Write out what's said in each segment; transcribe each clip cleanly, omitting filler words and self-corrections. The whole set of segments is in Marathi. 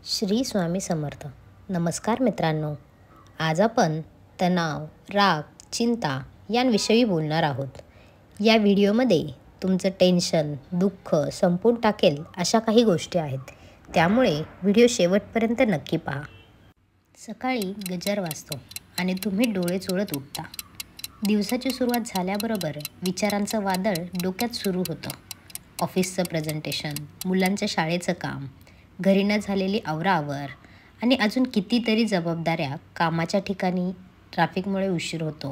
श्री स्वामी समर्थ. नमस्कार मित्रांनो. आज आपण तणाव, राग, चिंता यांविषयी बोलणार आहोत. या व्हिडिओमध्ये तुमचं टेन्शन, दुःख संपवून टाकेल अशा काही गोष्टी आहेत. त्यामुळे व्हिडिओ शेवटपर्यंत नक्की पहा. सकाळी गजर वाजतो आणि तुम्ही डोळे चोळत उठता. दिवसाची सुरुवात झाल्याबरोबर विचारांचं वादळ डोक्यात सुरू होतं. ऑफिसचं प्रेझेंटेशन, मुलांच्या शाळेचं काम, घरी न झालेली आवराआवर आणि अजून कितीतरी जबाबदाऱ्या. कामाच्या ठिकाणी ट्रॅफिकमुळे उशीर होतो,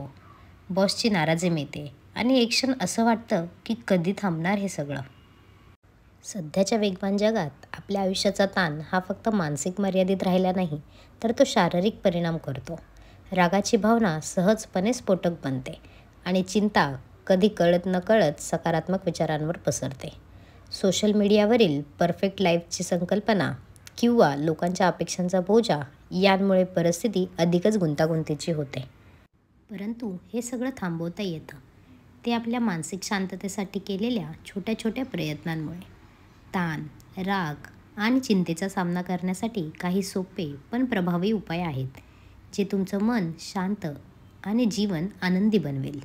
बॉसची नाराजी मिळते आणि एक क्षण असं वाटतं की कधी थांबणार हे सगळं. सध्याच्या वेगवान जगात आपल्या आयुष्याचा ताण हा फक्त मानसिक मर्यादित राहिला नाही, तर तो शारीरिक परिणाम करतो. रागाची भावना सहजपणे स्फोटक बनते आणि चिंता कधी कळत नकळत सकारात्मक विचारांवर पसरते. सोशल मीडियावरील परफेक्ट लाईफची संकल्पना किंवा लोकांच्या अपेक्षांचा बोजा यांमुळे परिस्थिती अधिकच गुंतागुंतीची होते. परंतु हे सगळं थांबवता येतं, ते आपल्या मानसिक शांततेसाठी केलेल्या छोट्या छोट्या प्रयत्नांमुळे. ताण, राग आणि चिंतेचा सामना करण्यासाठी काही सोपे पण प्रभावी उपाय आहेत, जे तुमचं मन शांत आणि जीवन आनंदी बनवेल.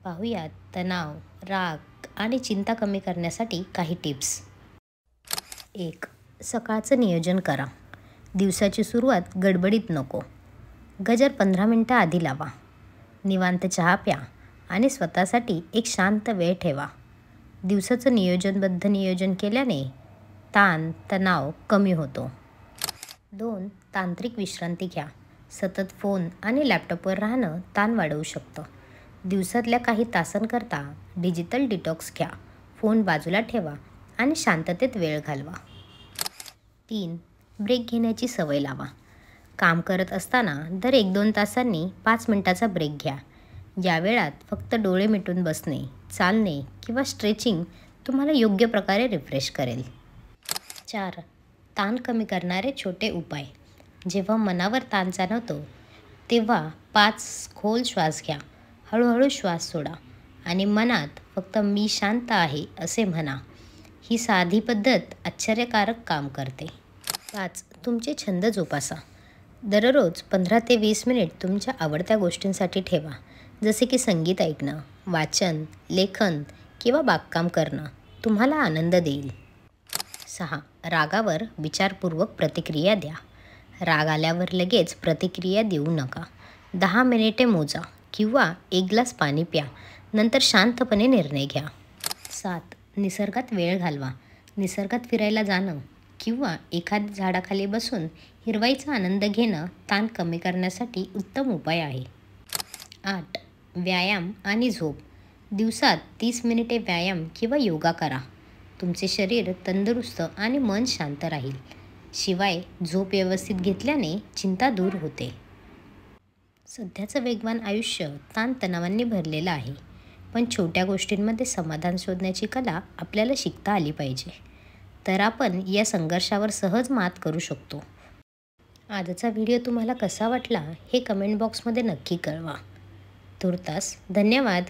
पाहूयात तणाव, राग आणि चिंता कमी करण्यासाठी काही टिप्स. 1. सकाळचं नियोजन करा. दिवसाची सुरुवात गडबडीत नको. गजर 15 मिनिटं आधी लावा. निवांत चहा प्या आणि स्वतःसाठी एक शांत वेळ ठेवा. दिवसाचं नियोजनबद्ध नियोजन केल्याने ताण, तणाव कमी होतो. 2. तांत्रिक विश्रांती घ्या. सतत फोन आणि लॅपटॉपवर राहणं ताण वाढवू शकतं. दिवसातल्या काही तासांकरता डिजिटल डिटॉक्स घ्या. फोन बाजूला ठेवा आणि शांततेत वेळ घालवा. 3. ब्रेक घेण्याची सवय लावा. काम करत असताना दर 1-2 तासांनी 5 मिनिटाचा ब्रेक घ्या. या वेळात फक्त डोळे मिटून बसणे, चालणे किंवा स्ट्रेचिंग तुम्हाला योग्य प्रकारे रिफ्रेश करेल. 4. ताण कमी करणारे छोटे उपाय. जेव्हा मनावर ताण जाणवतो तेव्हा 5 खोल श्वास घ्या. हळूहळू श्वास सोडा आणि मनात फक्त मी शांत आहे असे म्हणा. ही साधी पद्धत आश्चर्यकारक काम करते. 5. तुमचे छंद जोपासा. दररोज 15 ते 20 मिनिट तुमच्या आवडत्या गोष्टींसाठी ठेवा, जसे की संगीत ऐकणं, वाचन, लेखन किंवा बागकाम करणं तुम्हाला आनंद देईल. 6. रागावर विचारपूर्वक प्रतिक्रिया द्या. राग आल्यावर लगेच प्रतिक्रिया देऊ नका. 10 मिनिटे मोजा किंवा 1 ग्लास पाणी प्या. नंतर शांतपणे निर्णय घ्या. 7. निसर्गात वेळ घालवा. निसर्गात फिरायला जाणं किंवा एखाद्या झाडाखाली बसून हिरवाईचा आनंद घेणं ताण कमी करण्यासाठी उत्तम उपाय आहे. 8. व्यायाम आणि झोप. दिवसात 30 मिनिटे व्यायाम किंवा योगा करा. तुमचे शरीर तंदुरुस्त आणि मन शांत राहील. शिवाय झोप व्यवस्थित घेतल्याने चिंता दूर होते. सध्याचं वेगवान आयुष्य ताणतणावांनी भरलेलं आहे, पण छोट्या गोष्टींमध्ये समाधान शोधण्याची कला आपल्याला शिकता आली पाहिजे. तर आपण या संघर्षावर सहज मात करू शकतो. आजचा व्हिडिओ तुम्हाला कसा वाटला हे कमेंट बॉक्समध्ये नक्की कळवा. तूर्तास धन्यवाद.